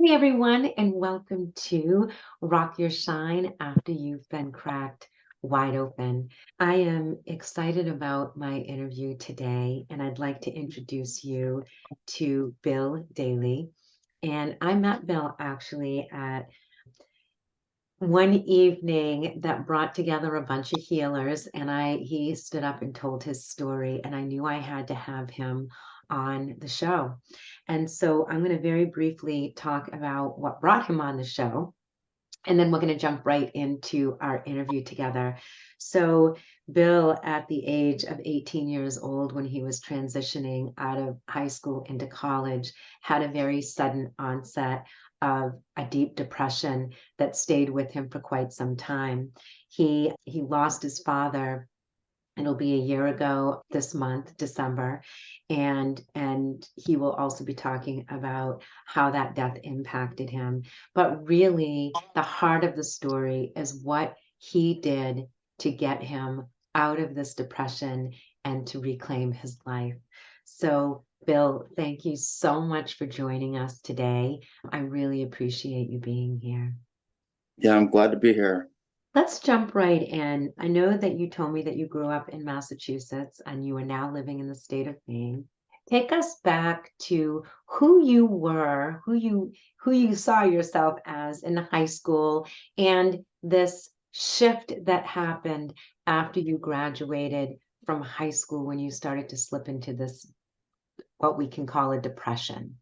Hey everyone, and welcome to Rock Your Shine After You've Been Cracked Wide Open. I am excited about my interview today, and I'd like to introduce you to Bill Daly. And I met Bill actually at one evening that brought together a bunch of healers, and he stood up and told his story, and I knew I had to have him on the show. And so I'm going to very briefly talk about what brought him on the show, and then we're going to jump right into our interview together. So Bill, at the age of 18 years old, when he was transitioning out of high school into college, had a very sudden onset of a deep depression that stayed with him for quite some time. He lost his father. It'll be a year ago this month, December, and he will also be talking about how that death impacted him. But really, the heart of the story is what he did to get him out of this depression and to reclaim his life. So, Bill, thank you so much for joining us today. I really appreciate you being here. Yeah, I'm glad to be here. Let's jump right in. I know that you told me that you grew up in Massachusetts and you are now living in the state of Maine. Take us back to who you were, who you saw yourself as in high school, and this shift that happened after you graduated from high school when you started to slip into this, what we can call a depression.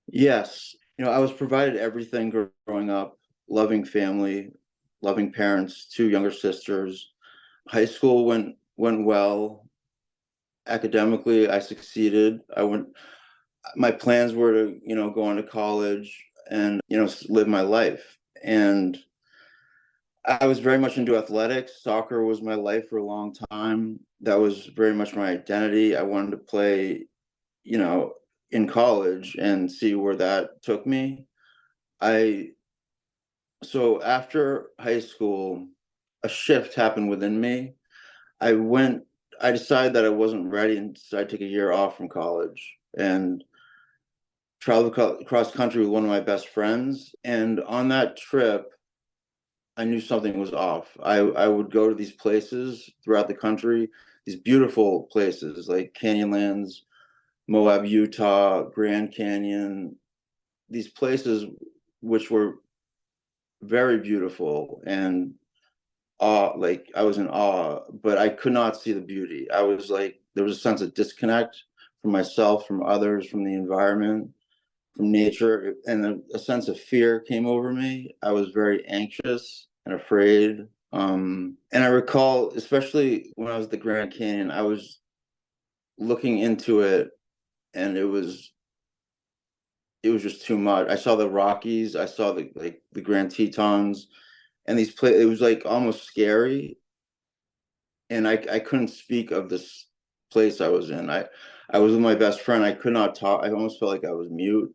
Yes, I was provided everything growing up, loving family, loving parents, two younger sisters. High school went well. Academically, I succeeded. My plans were to, go on to college and, live my life. And I was very much into athletics. Soccer was my life for a long time. That was very much my identity. I wanted to play, you know, in college and see where that took me. I so after high school, a shift happened within me. I went I decided that I wasn't ready and decided to take a year off from college and travel across country with one of my best friends. And on that trip, I knew something was off. I would go to these places throughout the country, these beautiful places like Canyonlands, Moab, Utah, Grand Canyon, these places which were very beautiful and awe, like I was in awe, but I could not see the beauty. I was like, there was a sense of disconnect from myself, from others, from the environment, from nature, and a sense of fear came over me. I was very anxious and afraid. And I recall, especially when I was at the Grand Canyon, I was looking into it and it was just too much. I saw the Rockies, I saw the Grand Tetons, and it was like almost scary. And I couldn't speak of this place I was in. I was with my best friend. I could not talk. I almost felt like I was mute.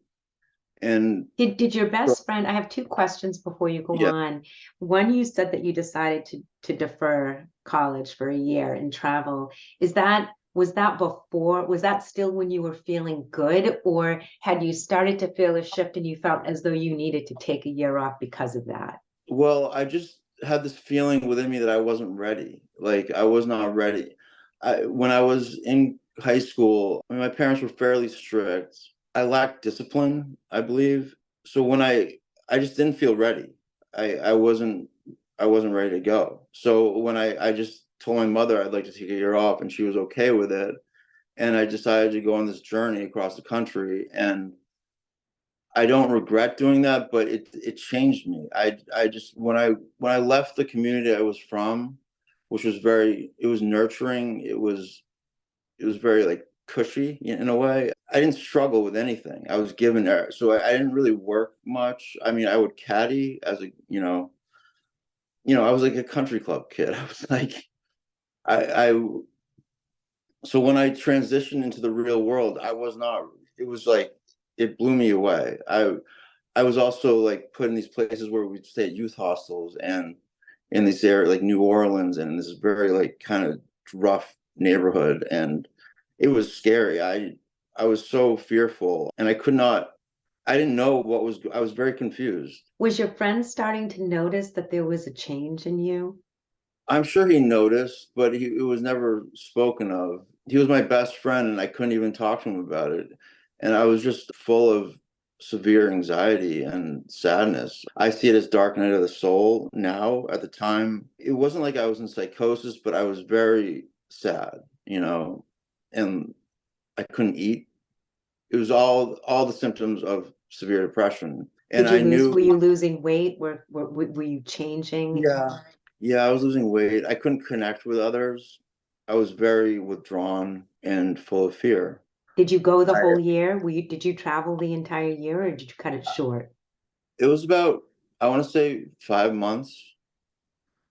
And Did your best friend, I have two questions before you go yeah, on. One, you said that you decided to defer college for a year and travel. Was that still when you were feeling good, or had you started to feel a shift and you felt as though you needed to take a year off because of that? well, I just had this feeling within me that I wasn't ready. Like I was not ready. When I was in high school, I mean, my parents were fairly strict. I lacked discipline, I believe. So I just didn't feel ready. I wasn't ready to go. So when I just told my mother I'd like to take a year off and she was okay with it. And I decided to go on this journey across the country. And I don't regret doing that, but it changed me. I just when I left the community I was from, which was it was nurturing. It was very like cushy in a way. I didn't struggle with anything. I was given there, so I didn't really work much. I mean, I would caddy as a I was like a country club kid. I was like I so when I transitioned into the real world, I was not. It was like it blew me away. I was also like put in these places where we'd stay at youth hostels and in this area like New Orleans and this very like kind of rough neighborhood, and it was scary. I was so fearful and I could not I didn't know I was very confused. Was your friend starting to notice that there was a change in you? I'm sure he noticed, but it was never spoken of. He was my best friend, and I couldn't even talk to him about it. And I was just full of severe anxiety and sadness. I see it as dark night of the soul now. At the time, it wasn't like I was in psychosis, but I was very sad, and I couldn't eat. It was all the symptoms of severe depression. And I knew, Were you losing weight? Were you changing? yeah, yeah, I was losing weight. I couldn't connect with others. I was very withdrawn and full of fear. Did you go the I, whole year? Did you travel the entire year or did you cut it short? it was about, I want to say 5 months.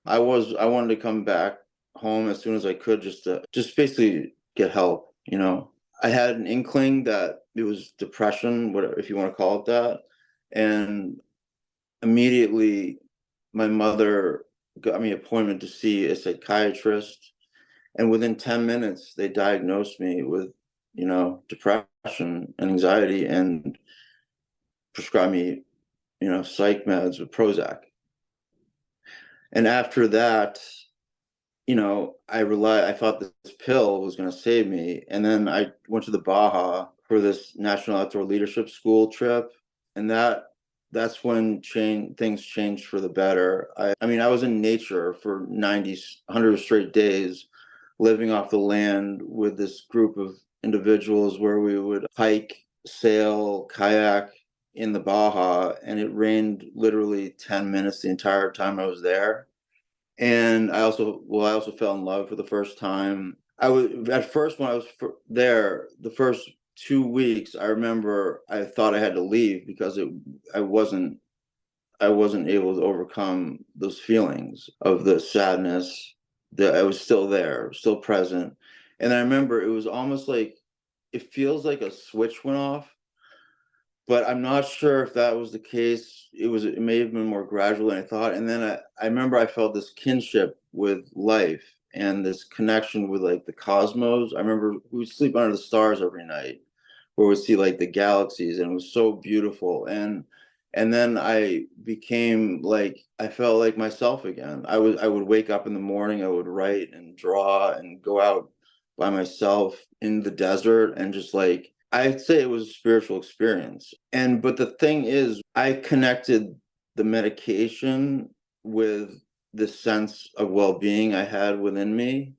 I wanted to come back home as soon as I could, just basically get help, I had an inkling that it was depression, whatever, if you want to call it that. And immediately my mother got me an appointment to see a psychiatrist, and within 10 minutes they diagnosed me with depression and anxiety, and prescribed me psych meds with Prozac. And after that, I thought this pill was going to save me. And then I went to the Baja for this National Outdoor Leadership School trip. And that's when things changed for the better. I mean, I was in nature for 100 straight days, living off the land with this group of individuals where we would hike, sail, kayak in the Baja. And it rained literally 10 minutes the entire time I was there. And I also fell in love for the first time. I was at first when I was there, the first 2 weeks, I remember I thought I had to leave because I wasn't, I wasn't able to overcome those feelings of the sadness. That I was still there, still present. And I remember it was almost like, it feels like a switch went off, but I'm not sure if that was the case. It may have been more gradual than I thought. And then I remember I felt this kinship with life and this connection with like the cosmos. I remember we would sleep under the stars every night, where we'd see like the galaxies, and it was so beautiful. And then I became like, I felt like myself again. I would wake up in the morning, I would write and draw and go out by myself in the desert, and just like, I'd say it was a spiritual experience. But the thing is, I connected the medication with the sense of well-being I had within me.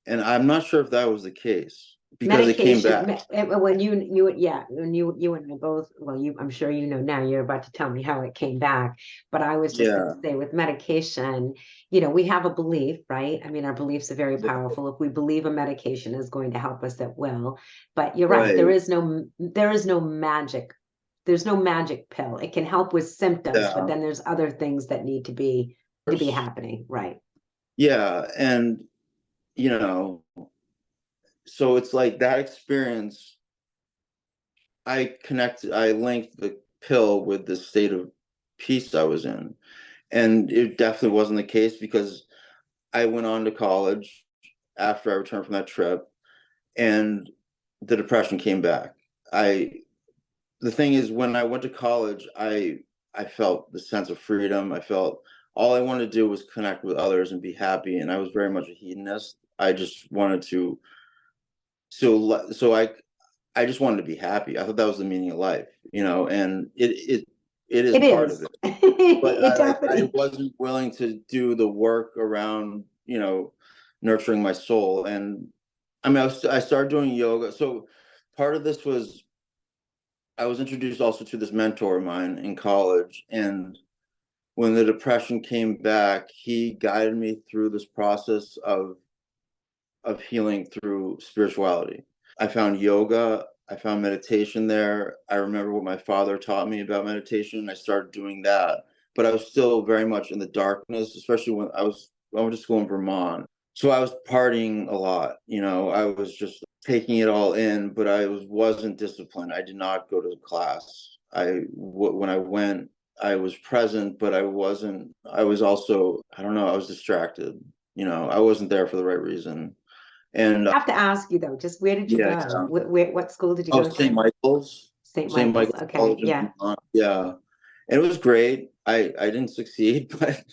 And I'm not sure if that was the case because it came Medication, back. when yeah, when you and I both, well, I'm sure you know now, you're about to tell me how it came back, but I was just going Yeah. to say with medication, we have a belief, right? I mean, our beliefs are very powerful. If we believe a medication is going to help us, it will. But you're right, Right. there is no magic. There's no magic pill. It can help with symptoms, but Yeah. then there's other things that need to be happening, right? Yeah. And, you know, so it's like that experience, I linked the pill with the state of peace I was in. And it definitely wasn't the case because I went on to college after I returned from that trip, and the depression came back. I The thing is, when I went to college, I felt the sense of freedom. I felt all I wanted to do was connect with others and be happy, and I was very much a hedonist. I just wanted to so I just wanted to be happy. I thought that was the meaning of life, and it is It part of is. it. But It I definitely. wasn't willing to do the work around, nurturing my soul. And I mean, I started doing yoga. So part of this was, I was introduced also to this mentor of mine in college. And when the depression came back, he guided me through this process of healing through spirituality. I found yoga, I found meditation there. I remember what my father taught me about meditation. I started doing that, but I was still very much in the darkness, especially when I went to school in Vermont. So I was partying a lot, I was just taking it all in, but wasn't disciplined. I did not go to class. When I went, I was present, but I was also, I don't know, I was distracted. I wasn't there for the right reason. And I have to ask you though, just where did you yeah, go? yeah. What school did you Oh, go St. to? Michael's. St. St. Michael's. Michael's Okay, College in yeah. Vermont. Yeah. And it was great. I didn't succeed, but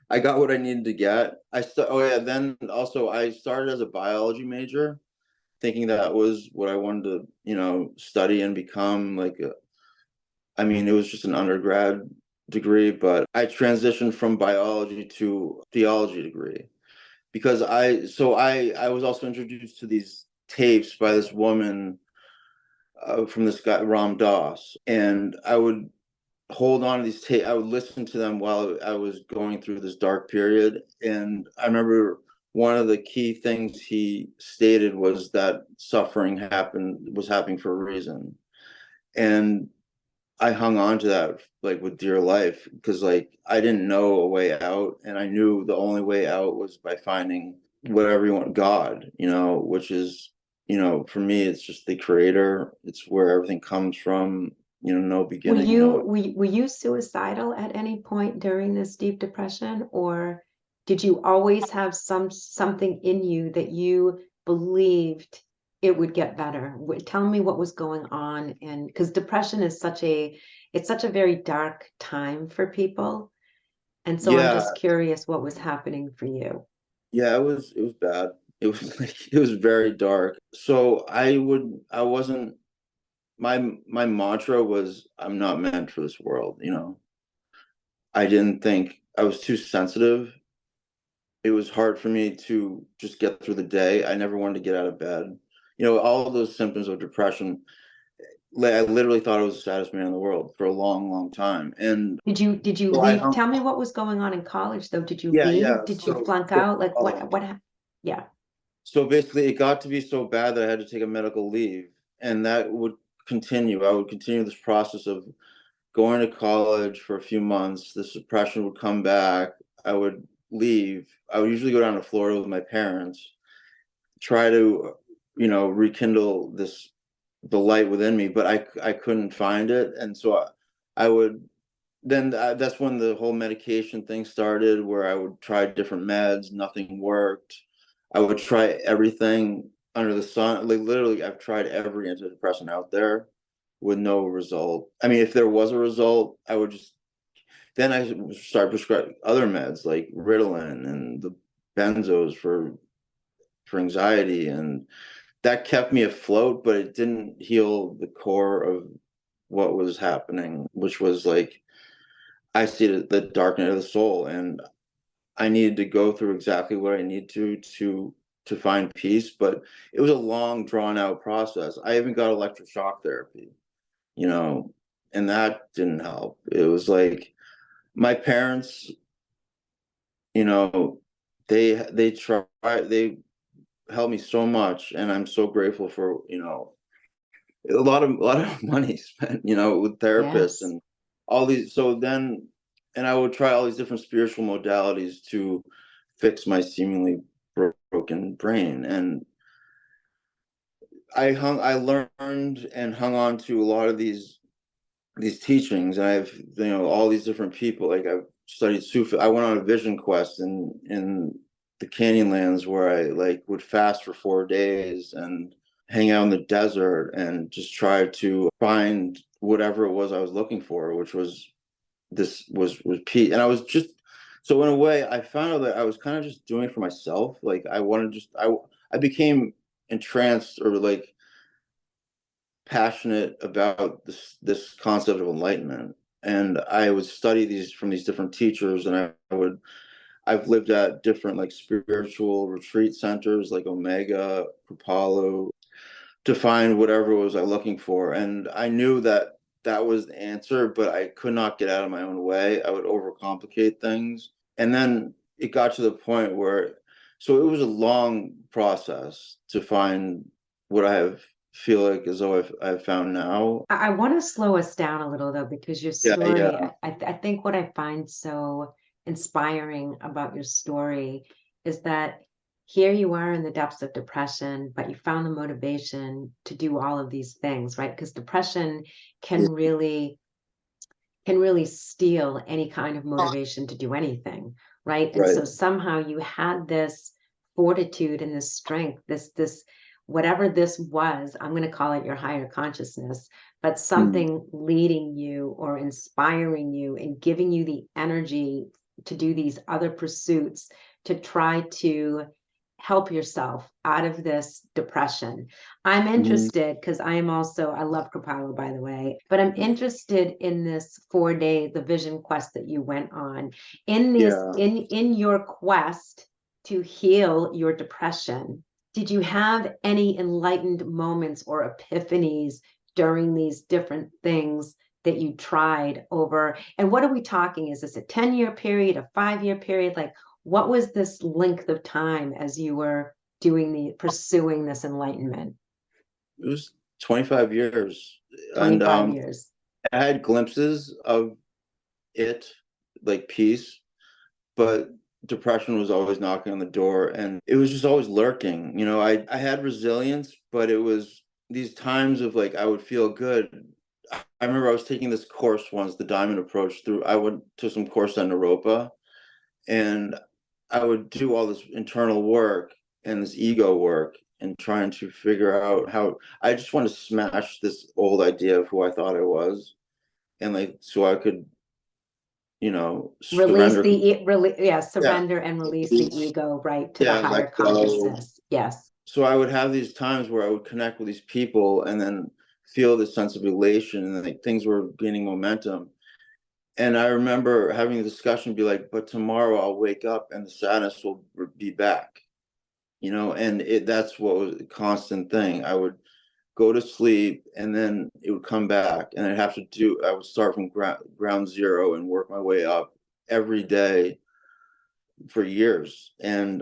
I got what I needed to get. Oh yeah, then also I started as a biology major, thinking that was what I wanted to, study and become I mean, it was just an undergrad degree, but I transitioned from biology to theology degree because I was also introduced to these tapes by this woman from this guy Ram Dass, and I would hold on to these tapes. I would listen to them while I was going through this dark period, and I remember one of the key things he stated was that suffering was happening for a reason, and I hung on to that like with dear life because like I didn't know a way out, and I knew the only way out was by finding whatever you want, God, which is, for me it's just the creator. It's where everything comes from, no Were beginning, you no. were you suicidal at any point during this deep depression, or did you always have something in you that you believed it would get better? Tell me what was going on, and because depression is it's such a very dark time for people, and so I'm Yeah, just curious what was happening for you. yeah, it was bad. It was like it was very dark. So I wasn't my mantra was I'm not meant for this world. I didn't think I was too sensitive. It was hard for me to just get through the day. I never wanted to get out of bed. All of those symptoms of depression, like I literally thought I was the saddest man in the world for a long, long time. And Did you so I leave? hung, Tell me what was going on in college though. Did you yeah, leave? yeah. Did you So flunk so out? Like uh, yeah. so basically it got to be so bad that I had to take a medical leave. And that would continue. I would continue this process of going to college for a few months. The suppression would come back. I would leave. I would usually go down to Florida with my parents, try to, rekindle the light within me, but I couldn't find it. And so I would then that's when the whole medication thing started, where I would try different meds, nothing worked. I would try everything under the sun. Like literally, I've tried every antidepressant out there with no result. I mean, if there was a result, I would just then I would start prescribing other meds like Ritalin and the benzos for anxiety, and that kept me afloat, but it didn't heal the core of what was happening, which was like I see the dark night of the soul, and I needed to go through exactly what I need to find peace. But it was a long, drawn out process. I even got electroshock therapy, you know, and that didn't help. It was like my parents, you know, they tried they helped me so much, and I'm so grateful for a lot of money spent, with therapists Yes. and all these. So then, and I would try all these different spiritual modalities to fix my seemingly broken brain. And I learned and hung on to a lot of these teachings. I've, all these different people. Like I've studied Sufi. I went on a vision quest in the Canyonlands where I like would fast for 4 days and hang out in the desert and just try to find whatever it was I was looking for, which was peace. And I was just so in a way I found out that I was kind of just doing it for myself. Like I wanted just I became entranced or like passionate about this concept of enlightenment, and I would study these from these different teachers, and I've lived at different like spiritual retreat centers like Omega, Kripalu, to find whatever it was I looking for. And I knew that that was the answer, but I could not get out of my own way. I would overcomplicate things. And then it got to the point where, so it was a long process to find what feel like as though I've found now. I want to slow us down a little though, because your Yeah, story, yeah, I think what I find so inspiring about your story is that here you are in the depths of depression, but you found the motivation to do all of these things, right? Because depression yeah, can really steal any kind of motivation to do anything, right? And right. so somehow you had this fortitude and this strength, this whatever this was, I'm going to call it your higher consciousness, but Mm. something leading you or inspiring you and giving you the energy to do these other pursuits to try to help yourself out of this depression. I'm Mhm. interested because I am also, I love Kapalo, by the way, but I'm interested in this 4 day, the vision quest that you went on. In this, Yeah. in your quest to heal your depression, did you have any enlightened moments or epiphanies during these different things that you tried over? And what are we talking? Is this a 10-year period, a 5-year period? Like, what was this length of time as you were pursuing this enlightenment? It was 25 years. And 25 years. I had glimpses of it, like peace, but depression was always knocking on the door and it was just always lurking. I had resilience, but it was these times of like I would feel good. I remember I was taking this course once, the Diamond Approach through I went to some course on Naropa, and I would do all this internal work and this ego work and trying to figure out how I just want to smash this old idea of who I thought I was, and like so I could, Release surrender. the really, yeah, Yeah. surrender and release the ego, right, to the Yeah, higher let go. consciousness. Yes. So I would have these times where I would connect with these people and then feel this sense of elation and like things were gaining momentum. And I remember having a discussion, be like, but tomorrow I'll wake up and the sadness will be back, and that's what was a constant thing. I would go to sleep and then it would come back and I would start from ground zero and work my way up every day for years. And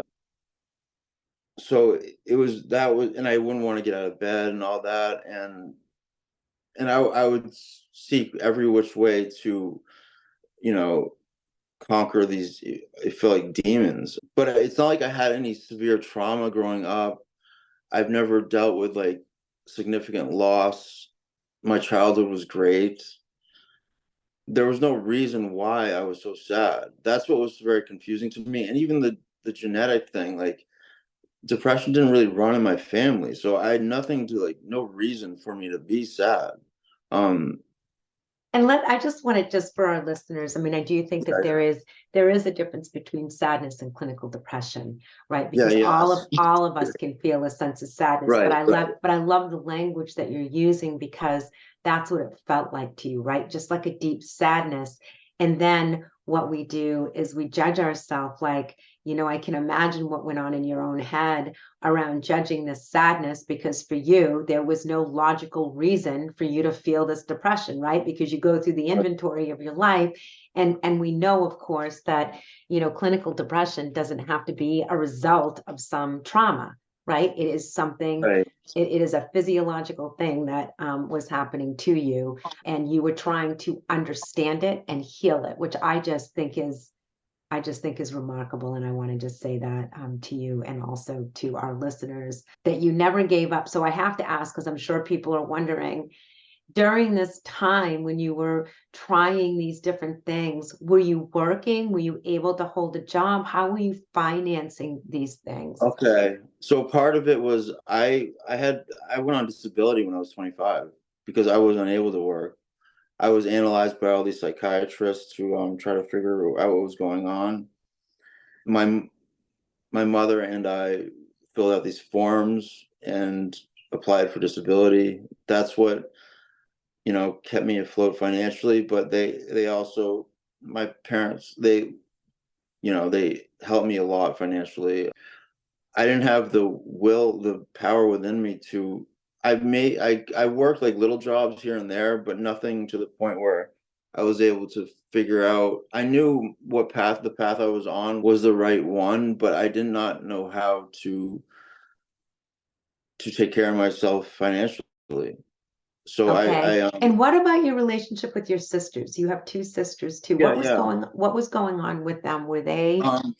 so and I wouldn't want to get out of bed and all that. And I would seek every which way to, you know, conquer these, I feel like demons. But it's not like I had any severe trauma growing up. I've never dealt with like significant loss. My childhood was great. There was no reason why I was so sad. That's what was very confusing to me. And even the genetic thing, like depression didn't really run in my family. So I had nothing to like no reason for me to be sad. Um And I just want to, just for our listeners, I mean, I do think that yeah, there is a difference between sadness and clinical depression, right? yeah, Because all yes. of all of us can feel a sense of sadness, but Right, right. I love the language that you're using because that's what it felt like to you, right? Just like a deep sadness. And then what we do is we judge ourselves like, I can imagine what went on in your own head around judging this sadness, because for you there was no logical reason for you to feel this depression, right? Because you go through the inventory of your life, and we know, of course, that clinical depression doesn't have to be a result of some trauma, right? It is something, Right. it is a physiological thing that was happening to you, and you were trying to understand it and heal it, which I just think is remarkable. And I want to just say that to you and also to our listeners, that you never gave up. So I have to ask, because I'm sure people are wondering, during this time when you were trying these different things, were you working? Were you able to hold a job? How were you financing these things? Okay. So part of it was I went on disability when I was 25 because I was unable to work. I was analyzed by all these psychiatrists to try to figure out what was going on. My my mother and I filled out these forms and applied for disability. That's what, kept me afloat financially, but they also my parents, they helped me a lot financially. I didn't have the power within me to I worked like little jobs here and there, but nothing to the point where I was able to figure out. I knew the path I was on was the right one, but I did not know how to take care of myself financially. So Okay. And what about your relationship with your sisters? You have two sisters too. yeah, What was yeah. going on with them? Were they Um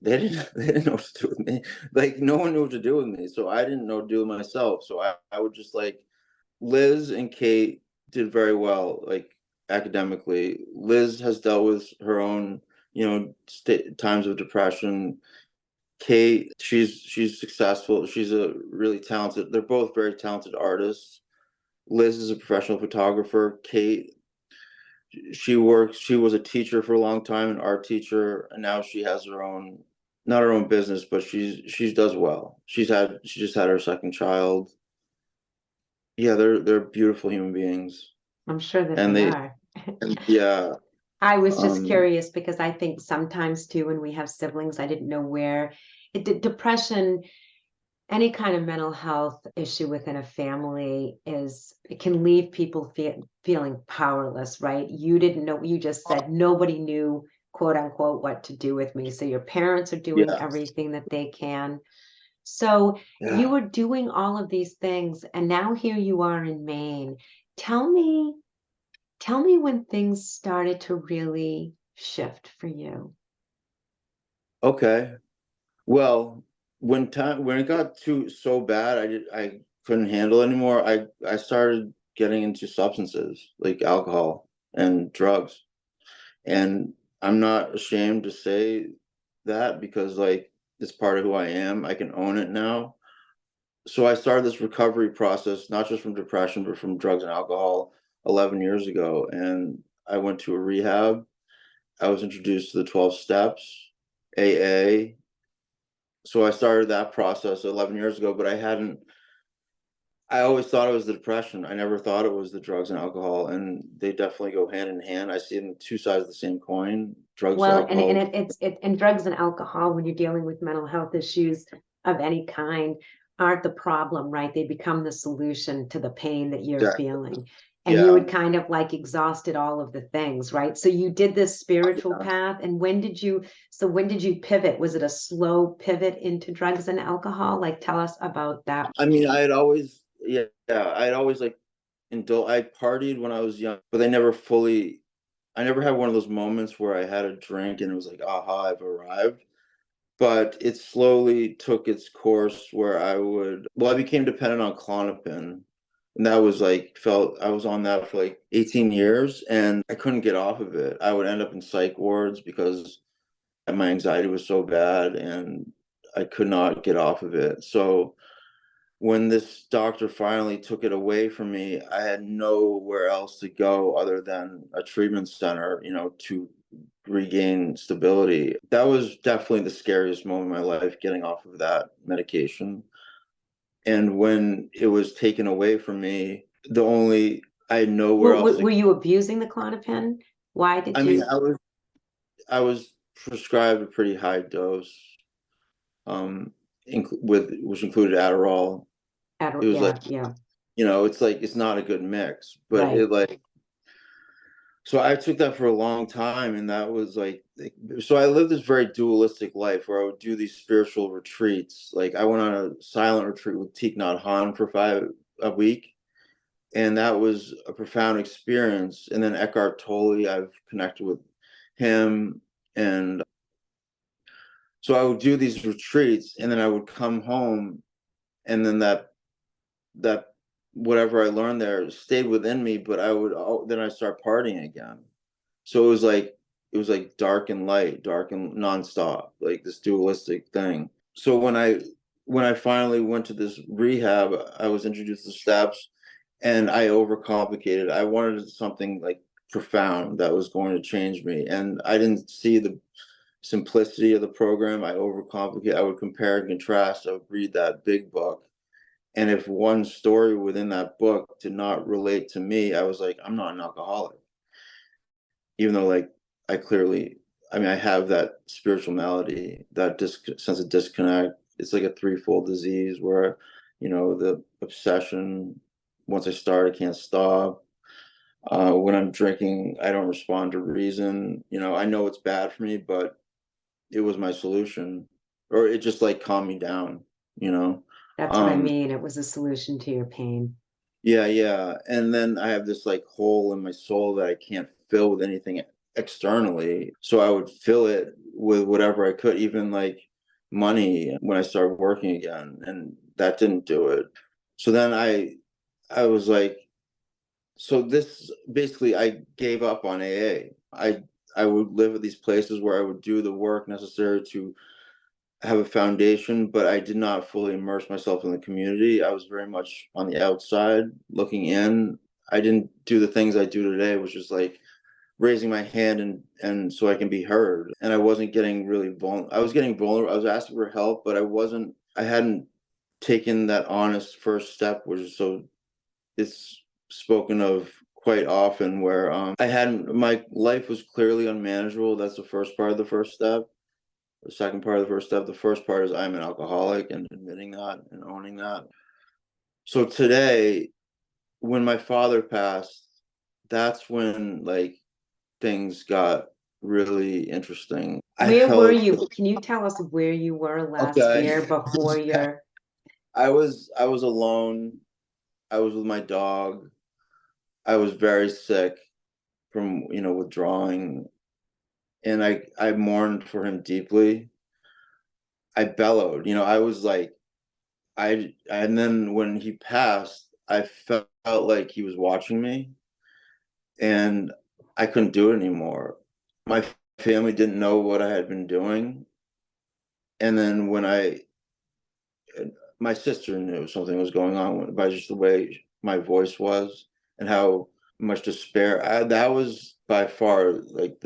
they didn't know what to do with me. Like no one knew what to do with me. So I didn't know what to do with myself. So I would just like Liz and Kate did very well, like academically. Liz has dealt with her own, times of depression. Kate, she's successful. She's a really talented, they're both very talented artists. Liz is a professional photographer. Kate, she was a teacher for a long time, an art teacher, and now she has her own, not her own business, but she does well. She just had her second child. Yeah, they're beautiful human beings. I'm sure that And they they, are. and yeah, I was just um, curious because I think sometimes too, when we have siblings, I didn't know where depression, any kind of mental health issue within a family is, it can leave people feeling powerless, right? You didn't know, you just said nobody knew, quote unquote, what to do with me. So your parents are doing yeah, everything that they can. So you yeah. were doing all of these things, and now here you are in Maine. Tell me, tell me when things started to really shift for you. Okay. Well, when it got too so bad, I couldn't handle it anymore. I started getting into substances like alcohol and drugs. And I'm not ashamed to say that because like it's part of who I am. I can own it now. So I started this recovery process, not just from depression, but from drugs and alcohol 11 years ago. And I went to a rehab. I was introduced to the 12 steps, AA. So I started that process 11 years ago, but I always thought it was the depression. I never thought it was the drugs and alcohol, and they definitely go hand in hand. I see them two sides of the same coin. Drugs, Well, and alcohol. and drugs and alcohol, when you're dealing with mental health issues of any kind, aren't the problem, right? They become the solution to the pain that you're Exactly. feeling. And you Yeah. had kind of like exhausted all of the things, right? So you did this spiritual Yeah. path. And when did you pivot? Was it a slow pivot into drugs and alcohol? Like, tell us about that. I mean, I had always, yeah, yeah, I'd always like I partied when I was young, but I never had one of those moments where I had a drink and it was like, aha, I've arrived. But it slowly took its course where I became dependent on Klonopin. And that was like, I was on that for like 18 years and I couldn't get off of it. I would end up in psych wards because my anxiety was so bad and I could not get off of it. So when this doctor finally took it away from me, I had nowhere else to go other than a treatment center, to regain stability. That was definitely the scariest moment in my life, getting off of that medication. And when it was taken away from me, I had nowhere else to Were go. you abusing the Klonopin? Why did I mean, you? I was prescribed a pretty high dose, which included Adderall. It was like, Yeah, yeah, it's like it's not a good mix, but right. it like so I took that for a long time, and that was so I lived this very dualistic life where I would do these spiritual retreats. Like I went on a silent retreat with Thich Nhat Hanh for a week, and that was a profound experience. And then Eckhart Tolle, I've connected with him, and so I would do these retreats, and then I would come home, and then that whatever I learned there stayed within me, but then I start partying again. So it was like dark and light, dark and nonstop, like this dualistic thing. So when I finally went to this rehab, I was introduced to steps and I overcomplicated. I wanted something like profound that was going to change me. And I didn't see the simplicity of the program. I overcomplicated. I would compare and contrast. I would read that big book. And if one story within that book did not relate to me, I was like, I'm not an alcoholic. Even though like I have that spiritual malady, that sense of disconnect. It's like a threefold disease where, the obsession, once I start, I can't stop. When I'm drinking, I don't respond to reason. I know it's bad for me, but it was my solution, or it just like calmed me down, you know. That's what I Um, mean. It was a solution to your pain. Yeah, yeah. And then I have this like hole in my soul that I can't fill with anything externally. So I would fill it with whatever I could, even like money when I started working again. And that didn't do it. So then I was like, so this basically I gave up on AA. I would live at these places where I would do the work necessary to have a foundation, but I did not fully immerse myself in the community. I was very much on the outside looking in. I didn't do the things I do today, which is like raising my hand and so I can be heard. And I wasn't getting really vulnerable. I was getting vulnerable. I was asking for help, but I hadn't taken that honest first step, which is so it's spoken of quite often where I hadn't my life was clearly unmanageable. That's the first part of the first step. The second part of the first step, the first part is I'm an alcoholic and admitting that and owning that. So today, when my father passed, that's when like things got really interesting. I Where were felt you? Can you tell us where you were last okay. year before your? I was alone. I was with my dog. I was very sick from, withdrawing, and I mourned for him deeply. I bellowed, I was like and then when he passed, I felt like he was watching me, and I couldn't do it anymore. My family didn't know what I had been doing, and then my sister knew something was going on by just the way my voice was and how much despair. That was by far like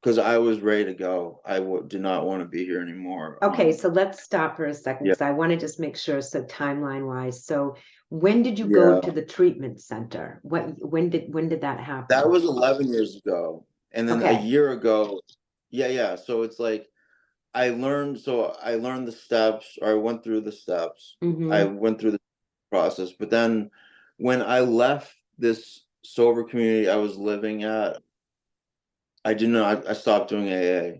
because I was ready to go. Did not want to be here anymore. Okay, so let's stop for a second Yeah, because I want to just make sure. So timeline wise, so when did you go yeah. to the treatment center? When did that That happen? was 11 years ago. And then a Okay. year ago, yeah, yeah. So it's like I learned the steps, or I went through the steps. I Mm-hmm. went through the process. But then when I left this sober community I was living at, I did not, I stopped doing AA.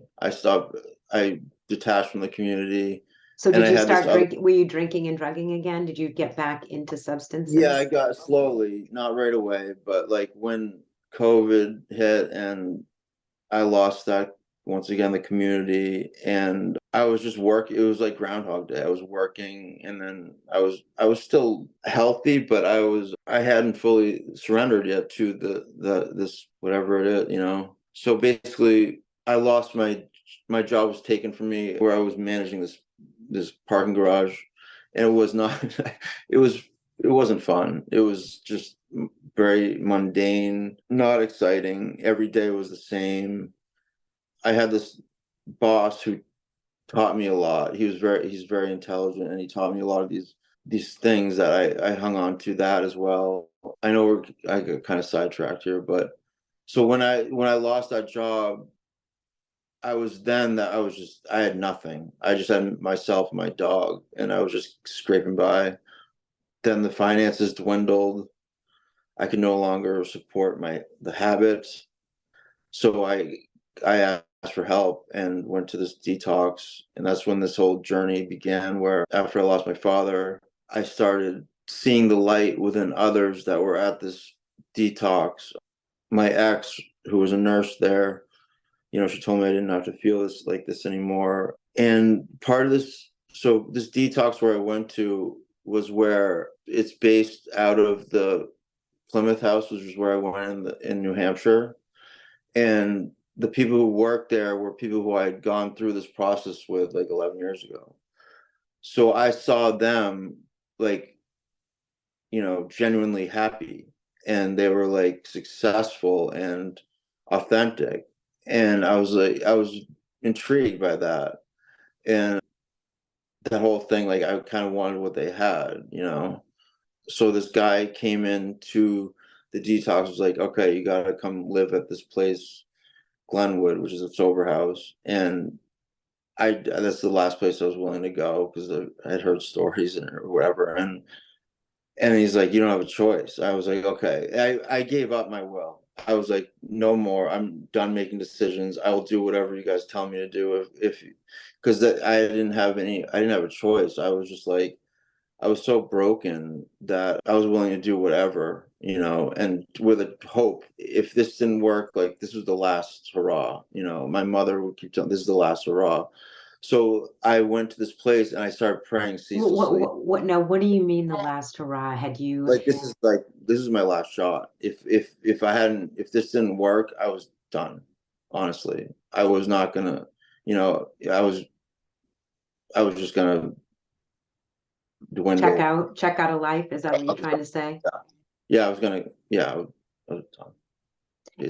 I detached from the community, So and did I you had this start other, drinking? Were you drinking and drugging again? Did you get back into yeah, I substances? got slowly, not right away, but like when COVID hit and I lost that once again, the community, and I was just working. It was like Groundhog Day. I was working, and then I was still healthy, but I hadn't fully surrendered yet to this whatever it is. So basically, I lost my job was taken from me, where I was managing this parking garage, and it was not. it was it wasn't fun. It was just very mundane, not exciting. Every day was the same. I had this boss who taught me a lot. He's very intelligent, and he taught me a lot of these things that I hung on to that as well. I know I got kind of sidetracked here, but so when I lost that job, I had nothing. I just had myself and my dog, and I was just scraping by. Then the finances dwindled. I could no longer support the habits. So I asked for help and went to this detox, and that's when this whole journey began, where after I lost my father, I started seeing the light within others that were at this detox. My ex, who was a nurse there, she told me I didn't have to feel this like this anymore. And part of this detox where I went to was where it's based out of the Plymouth House, which is where I went in New Hampshire. And the people who worked there were people who I had gone through this process with like 11 years ago. So I saw them like, genuinely happy, and they were like successful and authentic. And I was intrigued by that. And that whole thing, like I kind of wanted what they had. So this guy came into the detox, was like, okay, you got to come live at this place, Glenwood, which is a sober house, and that's the last place I was willing to go because I had heard stories or whatever, and he's like, you don't have a choice. I was like, okay, I gave up my will. I was like, no more. I'm done making decisions. I will do whatever you guys tell me to do if because I didn't have a choice. I was just like, I was so broken that I was willing to do whatever, and with a hope. If this didn't work, like this was the last hurrah. My mother would keep telling, this is the last hurrah. So I went to this place and I started praying ceaselessly. What now? What do you mean the last hurrah? Had you? This is my last shot. If this didn't work, I was done. Honestly, I was not gonna. I was I was just gonna dwindle. Check out of life. Is that what you're trying to say? Yeah, I was gonna. Yeah,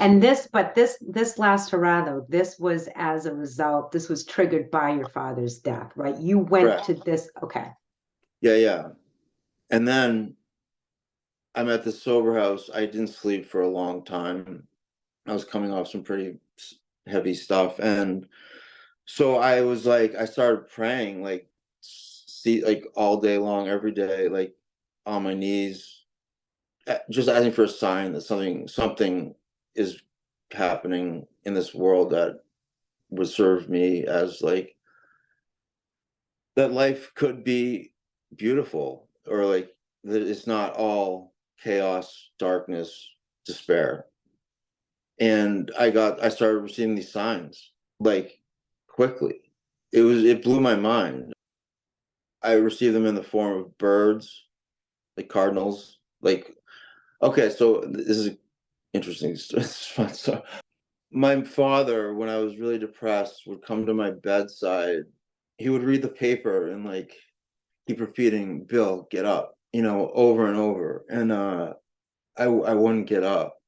And basically. this last hurrah though, this was as a result, this was triggered by your father's death, right? You went Correct. to this, okay. Yeah, yeah. And then I'm at the sober house. I didn't sleep for a long time. I was coming off some pretty heavy stuff, and so I was like, I started praying, like, see, like all day long, every day, like on my knees, just asking for a sign that something is happening in this world that would serve me, as like that life could be beautiful, or like that it's not all chaos, darkness, despair. And I started receiving these signs like quickly. It blew my mind. I received them in the form of birds, like cardinals. Like, okay, so this is interesting. So my father, when I was really depressed, would come to my bedside. He would read the paper and like keep repeating, "Bill, get up," over and over. And I wouldn't get up.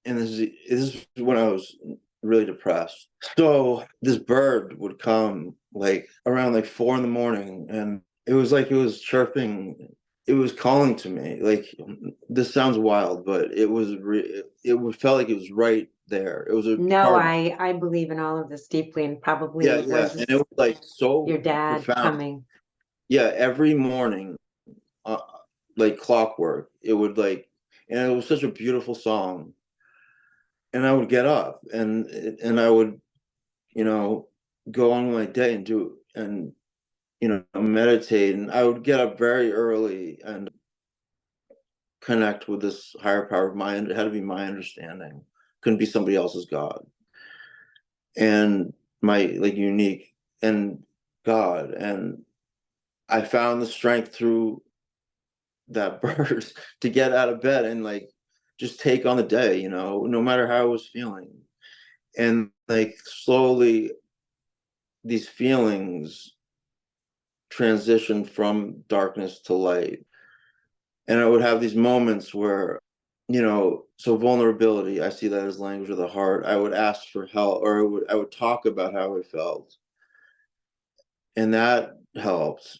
And this is when I was really depressed. So this bird would come like around like 4 in the morning, and it was like it was chirping. It was calling to me. Like, this sounds wild, but it felt like it was right there. It was a No, cardinal. I believe in all of this deeply, and probably Yeah, it yeah, and it was was like your so dad profound. coming. Yeah, every morning, uh, like clockwork, it would like, and it was such a beautiful song. And I would get up, and I would, you know, go on my day and do and meditate. And I would get up very early and connect with this higher power of mind. It had to be my understanding. Couldn't be somebody else's God. And my like unique and God. And I found the strength through that bird to get out of bed and like just take on the day, no matter how I was feeling. And like slowly these feelings transition from darkness to light. And I would have these moments where, so vulnerability, I see that as language of the heart. I would ask for help, or I would talk about how I felt. And that helped,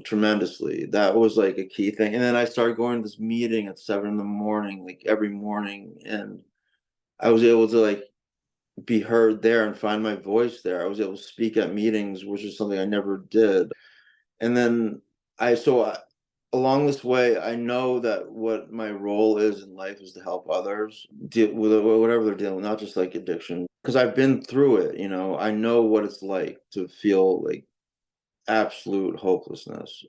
tremendously. That was like a key thing. And then I started going to this meeting at 7 in the morning, like every morning. And I was able to like be heard there and find my voice there. I was able to speak at meetings, which is something I never did. And then along this way, I know that what my role is in life is to help others deal with whatever they're dealing with, not just like addiction, because I've been through it. I know what it's like to feel like absolute hopelessness.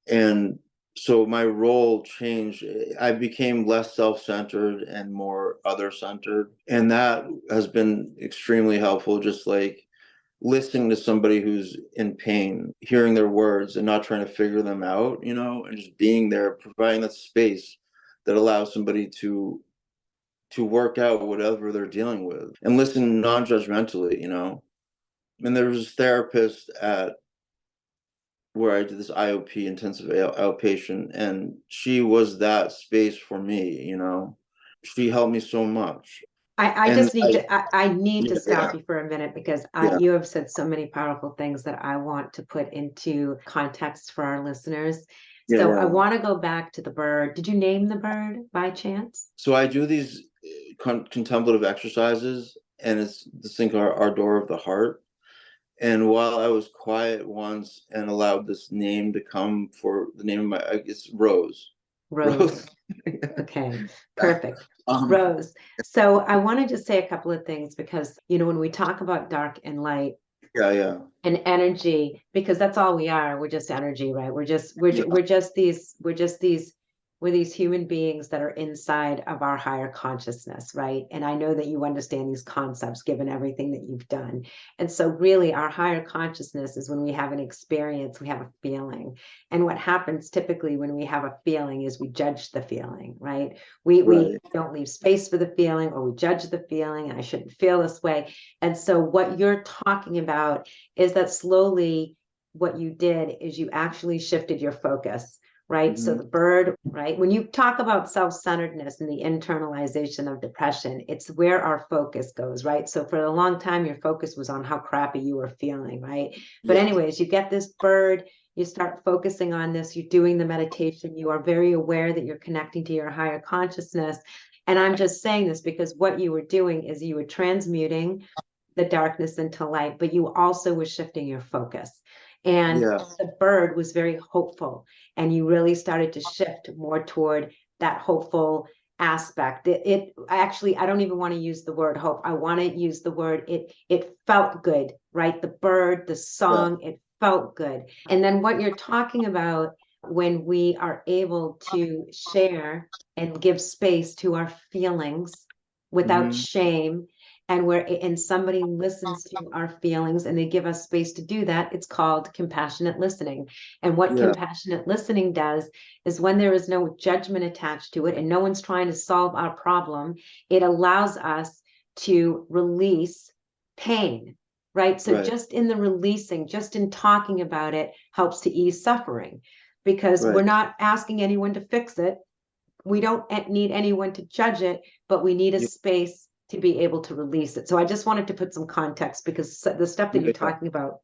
And so my role changed. I became less self-centered and more other-centered, and that has been extremely helpful. Just like listening to somebody who's in pain, hearing their words and not trying to figure them out, and just being there, providing that space that allows somebody to work out whatever they're dealing with and listen non-judgmentally. And there was this therapist at where I did this IOP, intensive outpatient, and she was that space for me. She helped me so much. I And just need to I need to yeah, stop you for a minute because yeah, you have said so many powerful things that I want to put into context for our listeners. yeah, So I yeah. want to go back to the bird. Did you name the bird by chance? So I do these contemplative exercises, and it's this thing called our door of the heart. And while I was quiet once and allowed this name to come, for the name of it's Rose. Rose. Rose. Okay, perfect. um, Rose. So I wanted to say a couple of things because, when we talk about dark and light yeah, yeah, and energy, because that's all we are, we're just energy, right? yeah, We're these human beings that are inside of our higher consciousness, right? And I know that you understand these concepts given everything that you've done. And so really our higher consciousness is when we have an experience, we have a feeling. And what happens typically when we have a feeling is we judge the feeling, right? We right, don't leave space for the feeling, or we judge the feeling, and I shouldn't feel this way. And so what you're talking about is that slowly what you did is you actually shifted your focus, right? So Hmm. the bird, right? When you talk about self-centeredness and the internalization of depression, it's where our focus goes, right? So for a long time, your focus was on how crappy you were feeling, right? But Yeah. anyways, you get this bird, you start focusing on this, you're doing the meditation, you are very aware that you're connecting to your higher consciousness. And I'm just saying this because what you were doing is you were transmuting the darkness into light, but you also were shifting your focus. And Yeah. the bird was very hopeful, and you really started to shift more toward that hopeful aspect. It actually, I don't even want to use the word hope. I want to use the word it felt good, right? The bird, the Yeah. song, it felt good. And then what you're talking about when we are able to share and give space to our feelings without Hmm. shame, and somebody listens to our feelings and they give us space to do that, it's called compassionate listening. And what Yeah. compassionate listening does is when there is no judgment attached to it and no one's trying to solve our problem, it allows us to release pain, right? So Right. just in the releasing, just in talking about it helps to ease suffering, because we're Right. not asking anyone to fix it. We don't need anyone to judge it, but we need a Yeah. space to be able to release it. So I just wanted to put some context, because the stuff that you're Yeah. talking about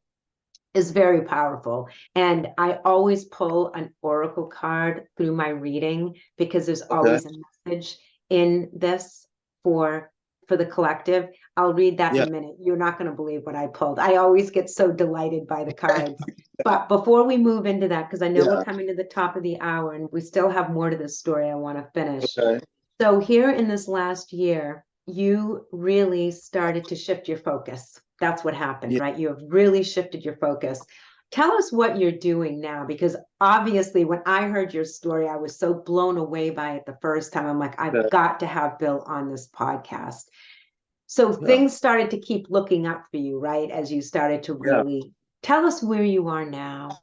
is very powerful. And I always pull an oracle card through my reading, because there's Okay. always a message in this for the collective. I'll read that in Yeah. a minute. You're not going to believe what I pulled. I always get so delighted by the cards. But before we move into that, because I know we're Yeah. coming to the top of the hour and we still have more to this story I want to finish. Okay. So here in this last year, you really started to shift your focus. That's what happened, Yeah. right? You have really shifted your focus. Tell us what you're doing now, because obviously when I heard your story, I was so blown away by it the first time. I'm like, I've Okay. got to have Bill on this podcast. So Yeah. things started to keep looking up for you, right? As you started to Yeah. really tell us where you are now.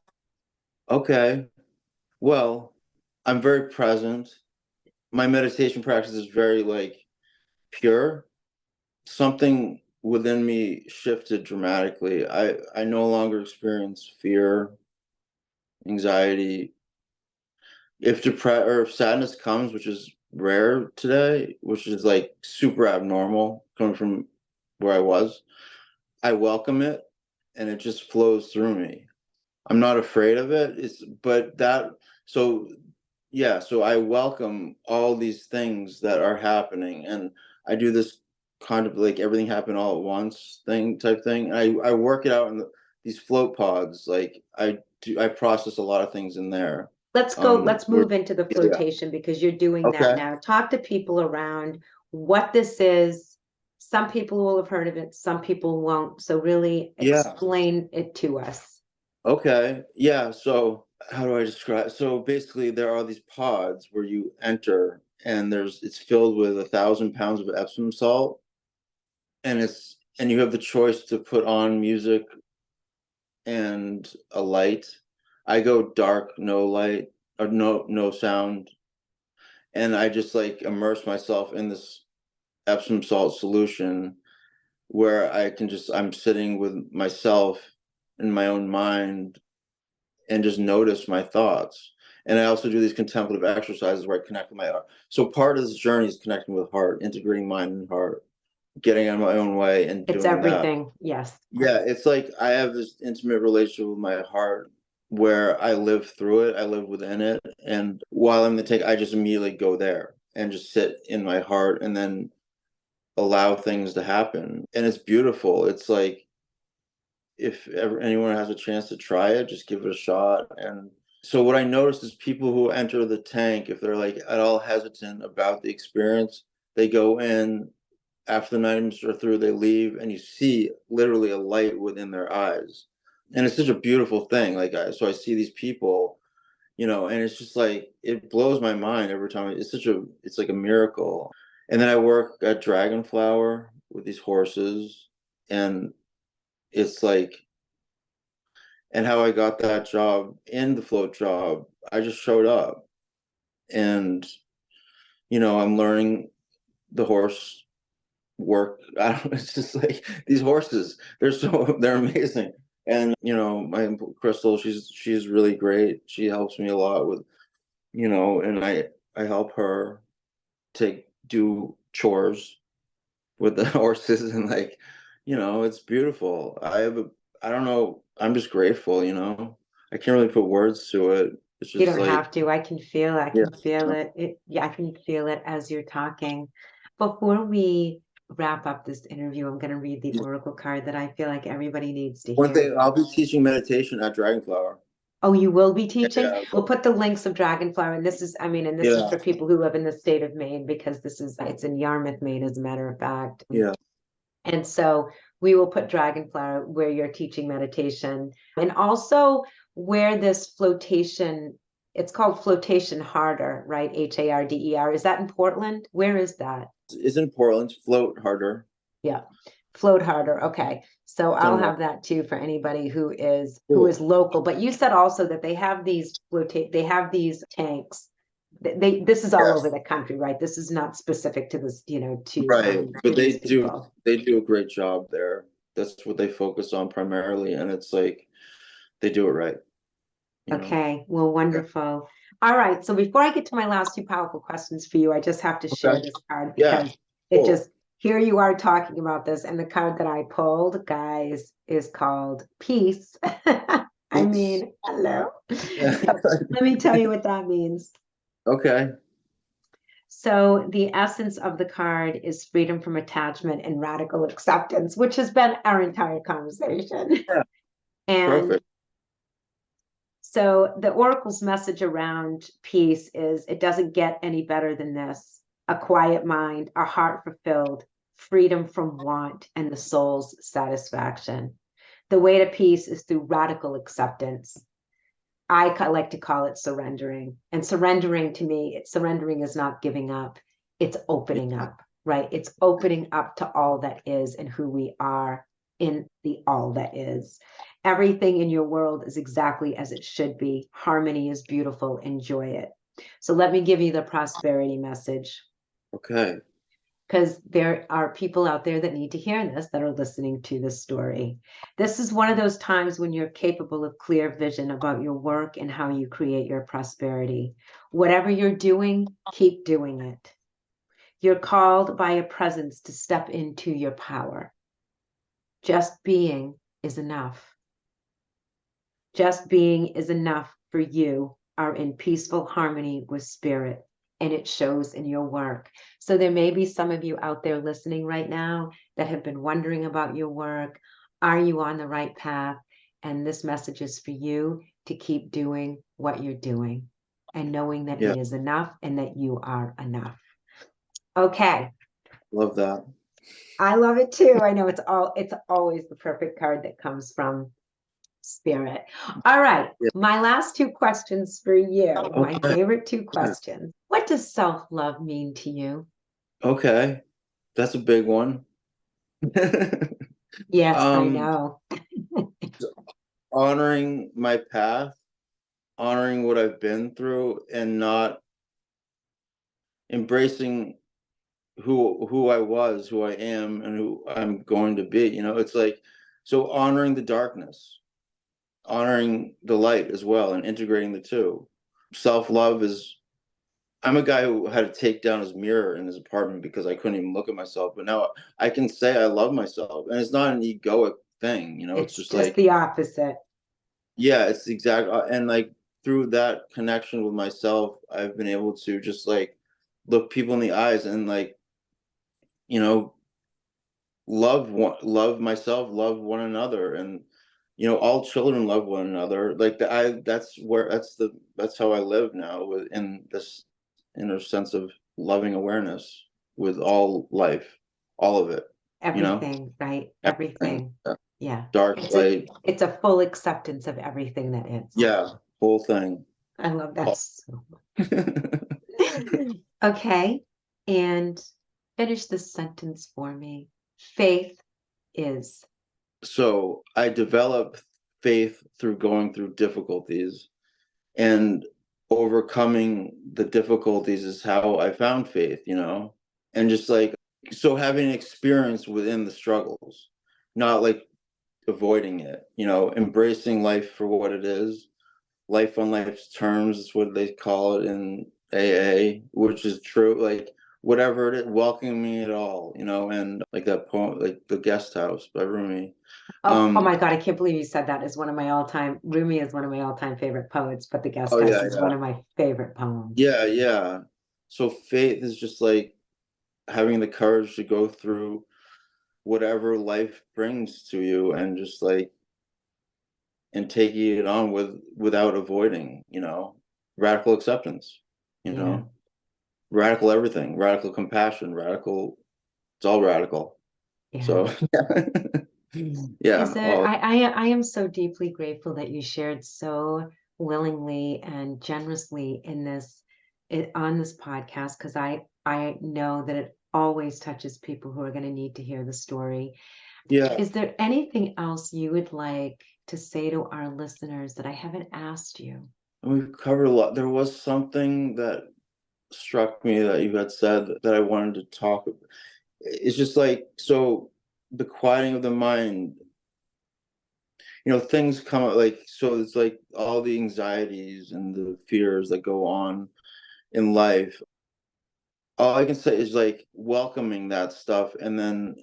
Okay. Well, I'm very present. My meditation practice is very like pure. Something within me shifted dramatically. I no longer experience fear, anxiety. If depression or if sadness comes, which is rare today, which is like super abnormal coming from where I was, I welcome it and it just flows through me. I'm not afraid of it. So yeah, so I welcome all these things that are happening, and I do this kind of like everything happen all at once thing type thing. I work it out in these float pods. Like I process a lot of things in there. Let's Where move into the Yeah. flotation, because you're doing that Okay. now. Talk to people around what this is. Some people will have heard of it, some people won't. So really Yeah. explain it to us. Okay. Yeah. So how do I describe? So basically, there are these pods where you enter, and it's filled with 1,000 pounds of Epsom salt, and you have the choice to put on music and a light. I go dark, no light, or no sound, and I just like immerse myself in this Epsom salt solution where I'm sitting with myself in my own mind and just notice my thoughts. And I also do these contemplative exercises where I connect with my heart. So part of this journey is connecting with heart, integrating mind and heart, getting on my own way and It's doing that. everything. Yes. Yeah, it's like I have this intimate relationship with my heart where I live through it, I live within it. And while I'm in the tank, I just immediately go there and just sit in my heart and then allow things to happen. And it's beautiful. It's like if ever anyone has a chance to try it, just give it a shot. And so what I noticed is people who enter the tank, if they're like at all hesitant about the experience, they go in after the 90 minutes are through, they leave, and you see literally a light within their eyes. And it's such a beautiful thing. So I see these people, and it's just like, it blows my mind every time. It's like a miracle. And then I work at Dragonflower with these horses, and it's like, and how I got that job in the float job, I just showed up and, I'm learning the horse work. I don't It's just like these horses, they're amazing. And, my Crystal, she's really great. She helps me a lot with, and I help her do chores with the horses, and it's beautiful. I don't know, I'm just grateful, I can't really put words to it. It's You just don't like, have to. I can feel it. I yeah, can feel it. Yeah, I can feel it as you're talking. Before we wrap up this interview, I'm going to read the yeah. oracle card that I feel like everybody needs to One hear. thing, I'll be teaching meditation at Dragonflower. Oh, you will be teaching? Yeah, We'll put the links of Dragonflower, and this is, I mean, and this is yeah, for people who live in the state of Maine, because it's in Yarmouth, Maine, as a matter of fact. yeah. And so we will put Dragonflower where you're teaching meditation, and also where this flotation, it's called Flotation Harder, right? Harder. Is that in Portland? Where is that? Isn't Portland float harder? Yeah. Float Harder. Okay. So I'll Somewhere. have that too for anybody who is Cool. local. But you said also that they have they have these tanks. This is all over Yes, the country, right? This is not specific to this, right. to But these people. they do a great job there. That's what they focus on primarily, and it's like they do it right, you know. Okay, well, Yeah. wonderful. All right, so before I get to my last two powerful questions for you, I just have to share Okay. this card Yeah. because it Cool. just, here you are talking about this, and the card that I pulled, guys, is called Peace. I Peace. mean, hello. Yeah. So let me tell you what that means. Okay. So the essence of the card is freedom from attachment and radical acceptance, which has been our entire conversation. Yeah. And Perfect. so the oracle's message around peace is it doesn't get any better than this. A quiet mind, a heart fulfilled, freedom from want, and the soul's satisfaction. The way to peace is through radical acceptance. I like to call it surrendering. And surrendering, to me, surrendering is not giving up, it's opening Yeah. up, right? It's opening up to all that is and who we are in the all that is. Everything in your world is exactly as it should be. Harmony is beautiful. Enjoy it. So let me give you the prosperity message, Okay. because there are people out there that need to hear this, that are listening to this story. This is one of those times when you're capable of clear vision about your work and how you create your prosperity. Whatever you're doing, keep doing it. You're called by a presence to step into your power. Just being is enough. Just being is enough for you are in peaceful harmony with spirit, and it shows in your work. So there may be some of you out there listening right now that have been wondering about your work. Are you on the right path? And this message is for you to keep doing what you're doing and knowing that Yeah. it is enough and that you are enough. Okay. Love that. I love it too. I know it's always the perfect card that comes from spirit. All right. Yeah. My last two questions for you, my Okay. favorite two Yeah. questions. What does self-love mean to you? Okay. That's a big one. Yes, I um, know. Honoring my path, honoring what I've been through, and not embracing who I was, who I am, and who I'm going to be. It's like, so honoring the darkness, honoring the light as well, and integrating the two. Self-love is, I'm a guy who had to take down his mirror in his apartment because I couldn't even look at myself. But now I can say I love myself, and it's not an egoic thing. It's It's just just like, the opposite. yeah, it's exact. And like through that connection with myself, I've been able to just like look people in the eyes and like, you know, love myself, love one another, and all children love one another. Like that's how I live now, in this inner sense of loving awareness with all life, all of it, you know Everything, right? everything. Everything. Yeah. Dark, light. It's a full acceptance of everything that is. Yeah, whole thing. I love that so much. Okay. And finish this sentence for me. Faith is. So I developed faith through going through difficulties, and overcoming the difficulties is how I found faith, and just like, so having experience within the struggles, not like avoiding it, you know, embracing life for what it is. Life on life's terms is what they call it in AA, which is true. Like whatever it is, welcoming it all, you know, and like that poem, like The Guest House by Rumi. Oh my God, I can't believe you said that is one of my all-time, Rumi is one of my all-time favorite poets, but The Guest Oh House yeah, is yeah, one of my favorite poems. yeah, yeah. So faith is just like having the courage to go through whatever life brings to you, and just like and taking it on without avoiding, you know, radical acceptance, you Yeah. know, radical everything, radical compassion, radical, it's all radical. Yeah. So Is yeah, there, all I am so deeply grateful that you shared so willingly and generously in this, on this podcast, because I know that it always touches people who are going to need to hear the story. yeah. Is there anything else you would like to say to our listeners that I haven't asked you? We've covered a lot. There was something that struck me that you had said that I wanted to talk about. It's just like, so the quieting of the mind, you know, things come up, like, so it's like all the anxieties and the fears that go on in life. All I can say is like welcoming that stuff, and then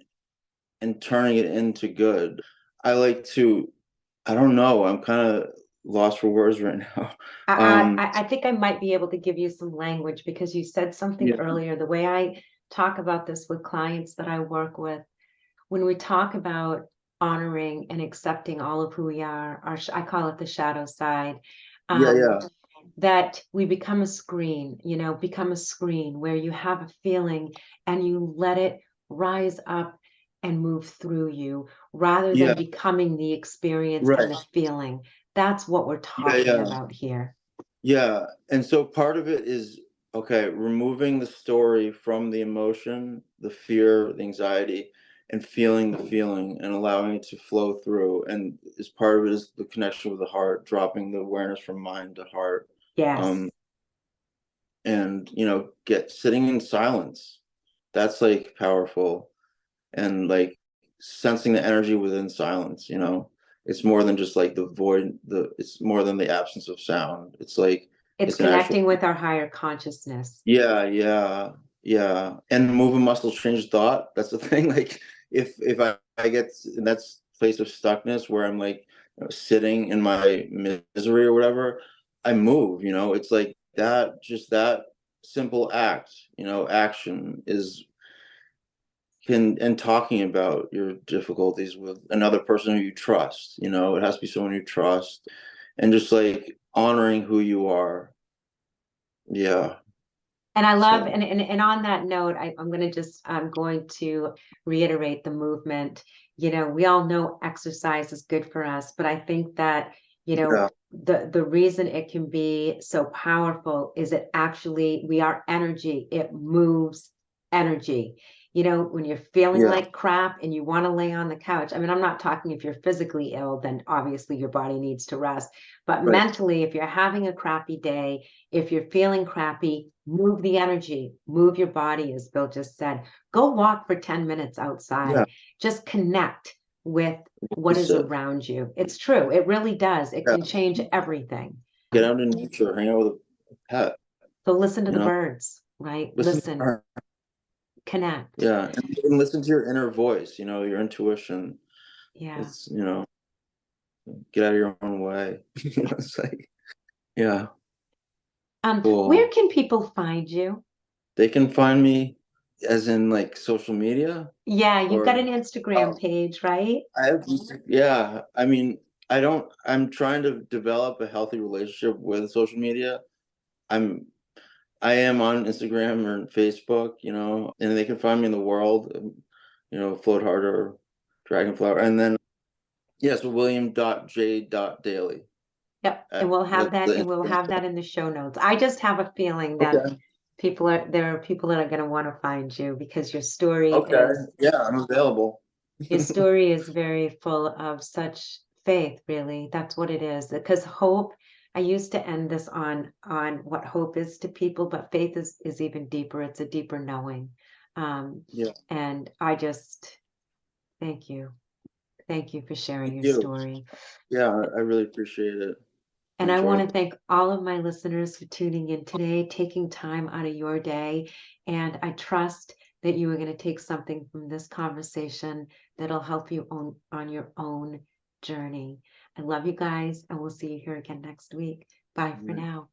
and turning it into good. I like to, I don't know, I'm kind of lost for words right now. I think I might be able to give you some language because you said something Yeah, earlier. The way I talk about this with clients that I work with, when we talk about honoring and accepting all of who we are, I call it the shadow side, yeah, um, yeah, that we become a screen, you know, become a screen where you have a feeling and you let it rise up and move through you rather than yeah, becoming the experience and right. the feeling. That's what we're Yeah, talking yeah. about here. Yeah, and so part of it is, okay, removing the story from the emotion, the fear, the anxiety, and feeling the feeling and allowing it to flow through. And as part of it is the connection with the heart, dropping the awareness from mind to heart. Yes. Um, and you know, get sitting in silence. That's like powerful. And like sensing the energy within silence, you know. It's more than just like the void, it's more than the absence of sound. It's like It's it's an actual. connecting with our higher consciousness. Yeah, yeah, yeah. And moving muscles change thought. That's the thing. Like if I get in that place of stuckness where I'm like, you know, sitting in my misery or whatever, I move, you know. It's like that, just that simple act, you know, action is can, and talking about your difficulties with another person who you trust, you know, it has to be someone you trust, and just like honoring who you are. Yeah. And I love, So and on that note, I'm going to reiterate the movement. You know, we all know exercise is good for us, but I think that, you yeah, know, the reason it can be so powerful is it actually, we are energy, it moves energy. You know, when you're feeling yeah, like crap and you want to lay on the couch, I mean, I'm not talking if you're physically ill, then obviously your body needs to rest. But right. mentally, if you're having a crappy day, if you're feeling crappy, move the energy, move your body, as Bill just said. Go walk for 10 minutes Yeah, outside. Just connect with what is reset. around you. It's true. It really does. It Yeah, can change everything. get out in nature, hang out with a pet, So listen to you the know, birds, right? listen to Listen, her. connect. Yeah, and even listen to your inner voice, you know, your intuition. Yeah. It's, you know, get out of your own way. You know, it's like, yeah, Where cool. can people find you? They can find me as in like social media, Yeah, you've got or an Instagram oh, page, right? I have, yeah, I mean, I don't, I'm trying to develop a healthy relationship with social media. I'm I am on Instagram or Facebook, you know, and they can find me in the world, you know, Float Harder, Dragonflower, and then yes, William.J.Daly. Yep. And we'll have That's the that, and we'll Instagram. have that in the show notes. I just have a feeling that Okay. there are people that are going to want to find you because Okay. Yeah, I'm available. your story is very full of such faith, really. That's what it is. Because hope, I used to end this on what hope is to people, but faith is even deeper. It's a deeper knowing. Um, Yeah. and I just thank you. Thank you for sharing Thank your you. story. Yeah, I really appreciate it. I And I want enjoyed to it. thank all of my listeners for tuning in today, taking time out of your day. And I trust that you are going to take something from this conversation that'll help you on your own journey. I love you guys, and we'll see you here again next week. Bye for Right. now.